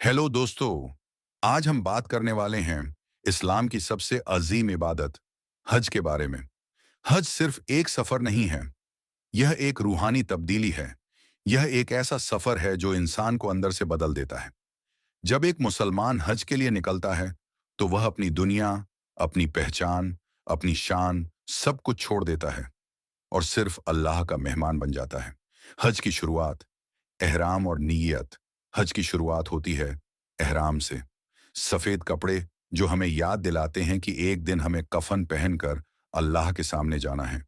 Hello दोस्तों। आज हम बात करने वाले हैं इस्लाम की सबसे अजीम इबादत हज के बारे में। हज सिर्फ एक सफर नहीं है, यह एक रूहानी तब्दीली है। यह एक ऐसा सफर है जो इंसान को अंदर से बदल देता है। जब एक मुसलमान हज के लिए निकलता है तो वह अपनी दुनिया, अपनी पहचान, अपनी शान सब कुछ छोड़ देता है और सिर्फ अल्लाह का मेहमान बन जाता है। हज की शुरुआत एहराम और नीयत। हज की शुरुआत होती है एहराम से। सफेद कपड़े जो हमें याद दिलाते हैं कि एक दिन हमें कफन पहनकर अल्लाह के सामने जाना है।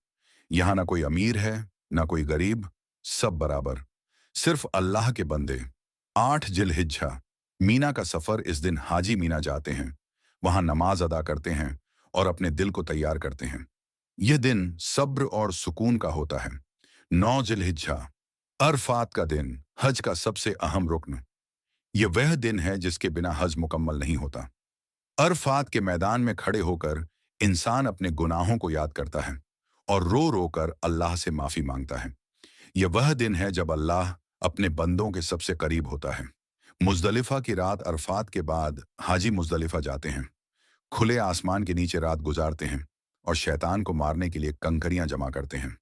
यहाँ ना कोई अमीर है, ना कोई गरीब, सब बराबर, सिर्फ अल्लाह के बंदे। 8 जिलहिज्जा मीना का सफर। इस दिन हाजी मीना जाते हैं, वहां नमाज अदा करते हैं और अपने दिल को तैयार करते हैं। यह दिन सब्र और सुकून का होता है। 9 जिलहिज्जा अरफात का दिन, हज का सबसे अहम रुकन। यह वह दिन है जिसके बिना हज मुकम्मल नहीं होता। अरफात के मैदान में खड़े होकर इंसान अपने गुनाहों को याद करता है और रो रो कर अल्लाह से माफी मांगता है। यह वह दिन है जब अल्लाह अपने बंदों के सबसे करीब होता है। मुजदलिफा की रात। अरफात के बाद हाजी मुजदलिफा जाते हैं, खुले आसमान के नीचे रात गुजारते हैं और शैतान को मारने के लिए कंकरियां जमा करते हैं।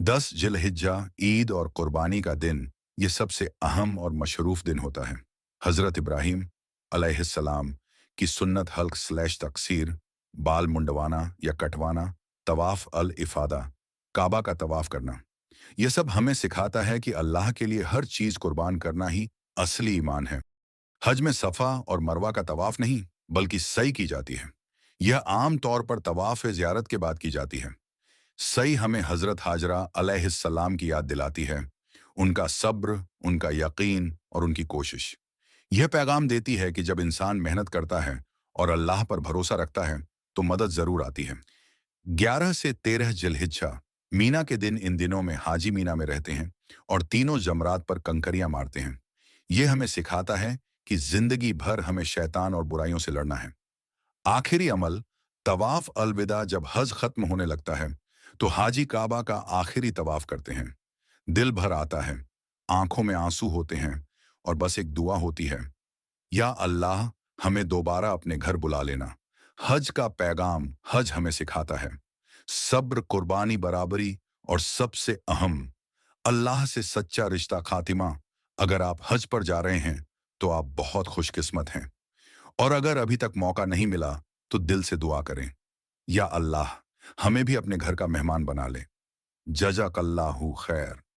10 जिलहिज्जा ईद और कुर्बानी का दिन। ये सबसे अहम और मशरूफ दिन होता है। हजरत इब्राहीम अलैहिस्सलाम की सुन्नत हल्क स्लैश तकसीर, बाल मुंडवाना या कटवाना, तवाफ अल इफादा, काबा का तवाफ करना, यह सब हमें सिखाता है कि अल्लाह के लिए हर चीज कुर्बान करना ही असली ईमान है। हज में सफ़ा और मरवा का तवाफ नहीं बल्कि सई की जाती है। यह आम तौर पर तवाफ ज़ियारत के बाद की जाती है। सही हमें हजरत हाजरा अलैहिस्सलाम की याद दिलाती है, उनका सब्र, उनका यकीन और उनकी कोशिश। यह पैगाम देती है कि जब इंसान मेहनत करता है और अल्लाह पर भरोसा रखता है तो मदद जरूर आती है। 11 से 13 जिलहिज्जा मीना के दिन। इन दिनों में हाजी मीना में रहते हैं और तीनों जमरात पर कंकरियां मारते हैं। यह हमें सिखाता है कि जिंदगी भर हमें शैतान और बुराइयों से लड़ना है। आखिरी अमल तवाफ अलविदा। जब हज खत्म होने लगता है तो हाजी काबा का आखिरी तवाफ करते हैं। दिल भर आता है, आंखों में आंसू होते हैं और बस एक दुआ होती है, या अल्लाह हमें दोबारा अपने घर बुला लेना। हज का पैगाम हज हमें सिखाता है सब्र, कुर्बानी, बराबरी और सबसे अहम अल्लाह से सच्चा रिश्ता खातिमा। अगर आप हज पर जा रहे हैं तो आप बहुत खुशकिस्मत हैं, और अगर अभी तक मौका नहीं मिला तो दिल से दुआ करें, या अल्लाह हमें भी अपने घर का मेहमान बना ले। जज़ाकल्लाहु खैर।